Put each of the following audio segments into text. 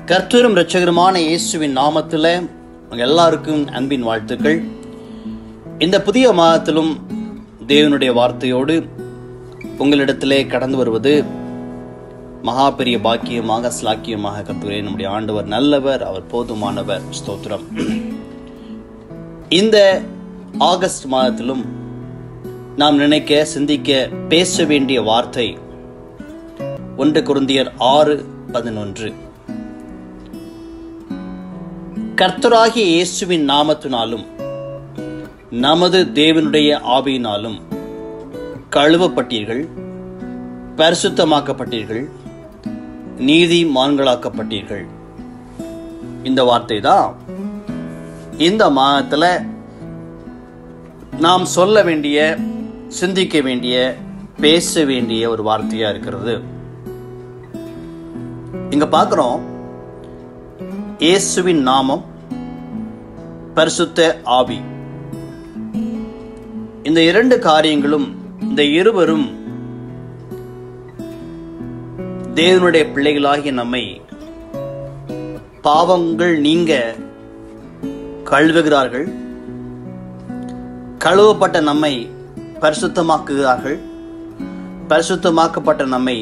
கர்த்தரும் இரட்சகருமான இயேசுவின் நாமத்தில் எல்லாருக்கும் அன்பின் வாழ்த்துக்கள். இந்த புதிய மாதத்திலும் தேவனுடைய வார்த்தையோடு உங்களிடத்திலே கடந்து வருவது மகா பெரிய பாக்கியமாக ஸ்லாக்கியமாக கர்த்தரே. நம்முடைய ஆண்டவர் நல்லவர், அவர் போதுமானவர். ஸ்தோத்திரம். இந்த ஆகஸ்ட் மாதத்திலும் நாம் நினைக்க, சிந்திக்க, பேச வேண்டிய வார்த்தை 1 கொரிந்தியர் 6:11. கர்த்தராகிய இயேசுவின் நாமத்தினாலும் நமது தேவனுடைய ஆவியினாலும் கழுவப்பட்டீர்கள், பரிசுத்தமாக்கப்பட்டீர்கள், நீதிமான்களாக்கப்பட்டீர்கள். இந்த வார்த்தை தான் இந்த மாதத்துல நாம் சொல்ல வேண்டிய, சிந்திக்க வேண்டிய, பேச வேண்டிய ஒரு வார்த்தையா இருக்கிறது. இங்க பார்க்கிறோம், இயேசுவின் நாமம், பரிசுத்த ஆவி. இந்த 2 காரியங்களும், இந்த இருவரும் தேவனுடைய பிள்ளைகளாகிய நம்மை பாவங்கள் நீங்க கழுவுகிறார்கள். கழுவப்பட்ட நம்மை பரிசுத்தமாக்குகிறார்கள். பரிசுத்தமாக்கப்பட்ட நம்மை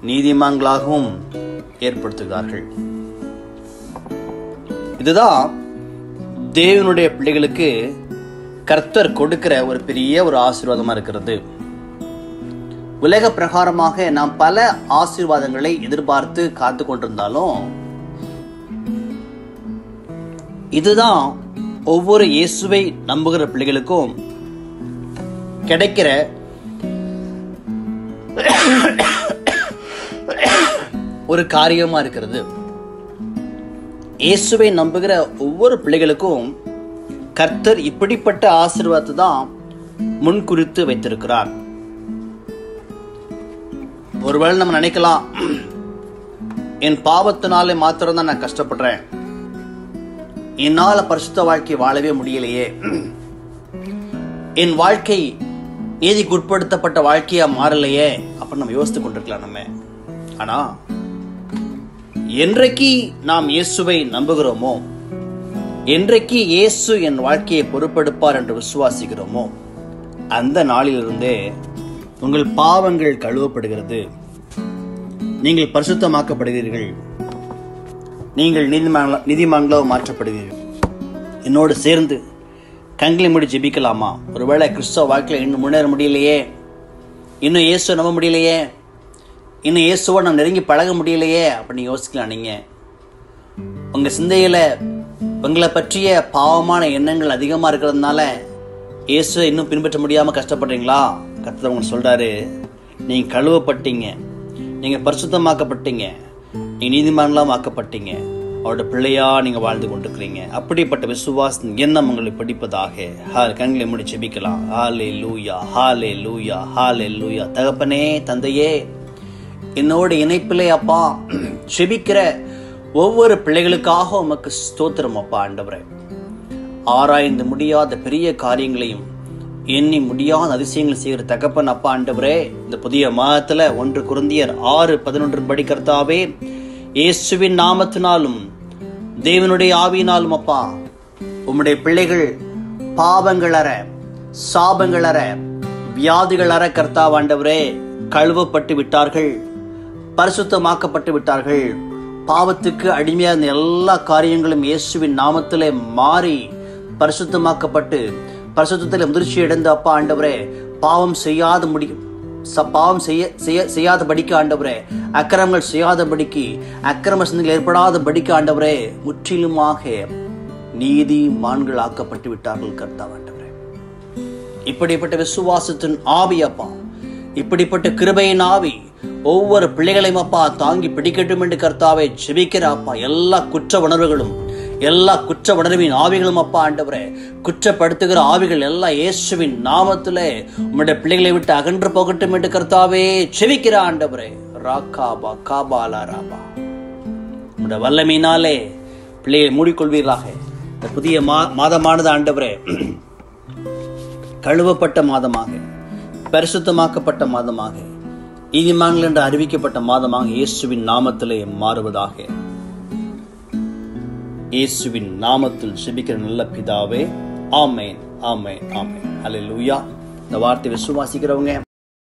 நீதிமான்களாகவும் ஏற்படுத்துகிறார்கள். இதுதான் தேவனுடைய பிள்ளைகளுக்கு கர்த்தர் கொடுக்கிற ஒரு பெரிய ஒரு ஆசீர்வாதமா இருக்கிறது. உலக பிரகாரமாக நாம் பல ஆசீர்வாதங்களை எதிர்பார்த்து காத்து கொண்டிருந்தாலும், இதுதான் ஒவ்வொரு இயேசுவை நம்புகிற பிள்ளைகளுக்கும் கிடைக்கிற ஒரு காரியமா இருக்கிறது. இயேசுவை நம்புகிற ஒவ்வொரு பிள்ளைகளுக்கும் கர்த்தர் இப்படிப்பட்ட ஆசீர்வாதத்தை தான் முன்குறித்து வைத்திருக்கிறார். ஒருவேளை நம்ம நினைக்கலாம், என் பாவத்தினாலே மாத்திரம்தான் நான் கஷ்டப்படுறேன், என்னால பரிசுத்த வாழ்க்கை வாழவே முடியலையே, என் வாழ்க்கை நீதிக்கு உட்படுத்தப்பட்ட வாழ்க்கையா மாறலையே அப்படின்னு நம்ம யோசித்துக் கொண்டிருக்கலாம். நம்ம ஆனா என்றைக்கு நாம் இயேசுவை நம்புகிறோமோ, என்றைக்கு இயேசு என் வாழ்க்கையை பொறுப்பெடுப்பார் என்று விசுவாசிக்கிறோமோ, அந்த நாளிலிருந்தே உங்கள் பாவங்கள் கழுவப்படுகிறது, நீங்கள் பரிசுத்தமாக்கப்படுகிறீர்கள், நீங்கள் நீதிமான்களாக மாற்றப்படுகிறீர்கள். என்னோடு சேர்ந்து கண்களை மூடி ஜெபிக்கலாமா? ஒருவேளை கிறிஸ்தவ வாழ்க்கையில் இன்னும் முன்னேற முடியலையே, இன்னும் இயேசு நம்ப முடியலையே, இன்னும் இயேசுவோட நம்ம நெருங்கி பழக முடியலையே அப்படின்னு யோசிக்கலாம். நீங்க உங்க சிந்தையில உங்களை பற்றிய பாவமான எண்ணங்கள் அதிகமா இருக்கிறதுனால இயேசு இன்னும் பின்பற்ற முடியாம கஷ்டப்படுறீங்களா? கர்த்தர் உங்களுக்கு சொல்றாரு, நீங்க கழுவப்பட்டீங்க, நீங்க பரிசுத்தமாக்கப்பட்டீங்க, நீங்க நீதிமான்களாக ஆக்கப்பட்டீங்க, அவரோட பிள்ளையா நீங்க வாழ்ந்து கொண்டிருக்கிறீங்க. அப்படிப்பட்ட விசுவாச எண்ணம் உங்களை படிப்பதாக. கண்களை மூடி ஜெபிக்கலாம். ஹல்லேலூயா, ஹல்லேலூயா, ஹல்லேலூயா. தகப்பனே, தந்தையே, என்னோட இணைப்பிலே அப்பா ஜெபிக்கிற ஒவ்வொரு பிள்ளைகளுக்காக உமக்கு ஸ்தோத்திரம் அப்பா. ஆண்டவரே, ஆராய்ந்து முடியாத பெரிய காரியங்களையும் எண்ணி முடியாத அதிசயங்களை செய்கிற தகப்பன் அப்பா. ஆண்டவரே, இந்த புதிய மாதத்துல 1 கொரிந்தியர் 6:11 படி கர்த்தாவே, இயேசுவின் நாமத்தினாலும் தேவனுடைய ஆவியினாலும் அப்பா உம்முடைய பிள்ளைகள் பாவங்கள் அற, சாபங்கள் அற, வியாதிகள் அற கர்த்தாவ் ஆண்டவரே கழுவப்பட்டு விட்டார்கள், பரிசுத்தமாக்கப்பட்டு விட்டார்கள். பாவத்துக்கு அடிமையா இருந்த எல்லா காரியங்களும் இயேசுவின் நாமத்திலே மாறி பரிசுத்தமாக்கப்பட்டு பரிசுத்தத்திலே முதிர்ச்சி அடைந்த அப்பா ஆண்டவரே, பாவம் செய்யாதபடிக்கு ஆண்டவரே, அக்கிரமங்கள் செய்யாதபடிக்கு, அக்கிரம சிந்தனைகள் ஏற்படாதபடிக்கு ஆண்டவரே முற்றிலுமாக நீதிமான்கள் ஆக்கப்பட்டு விட்டார்கள் கர்த்தாவே ஆண்டவரே. இப்படிப்பட்ட விசுவாசத்தின் ஆவி அப்பா, இப்படிப்பட்ட கிருபையின் ஆவி ஒவ்வொரு பிள்ளைகளையும் அப்பா தாங்கி பிடிக்கட்டும் என்று கர்த்தாவை ஜெபிக்கிற அப்பா. எல்லா குற்ற உணர்வுகளும், எல்லா குற்ற உணர்வின் ஆவிகளும் அப்பா ஆண்டவரே, குற்றப்படுத்துகிற ஆவிகள் எல்லாம் இயேசுவின் நாமத்திலே உம்முடைய பிள்ளைகளை விட்டு அகன்று போகட்டும் என்று கர்த்தாவே ஜெபிக்கிற ஆண்டவரே. ராகாபா காபாலா ராபா, உம்முடைய வல்லமையினாலே பிள்ளைகளை மூடிக்கொள்வீர்களாக. இந்த புதிய மாதமானது ஆண்டவரே கழுவப்பட்ட மாதமாக, பரிசுத்தமாக்கப்பட்ட மாதமாக, நீதிமான்கள் என்று அறிவிக்கப்பட்ட மாதமாக இயேசுவின் நாமத்திலே மாறுவதாக. இயேசுவின் நாமத்தில் ஜெபிக்கிற நல்ல பிதாவே, ஆமென், ஆமென், ஆமென். அல்லேலூயா. இந்த வார்த்தை விசுவாசிக்கிறவங்க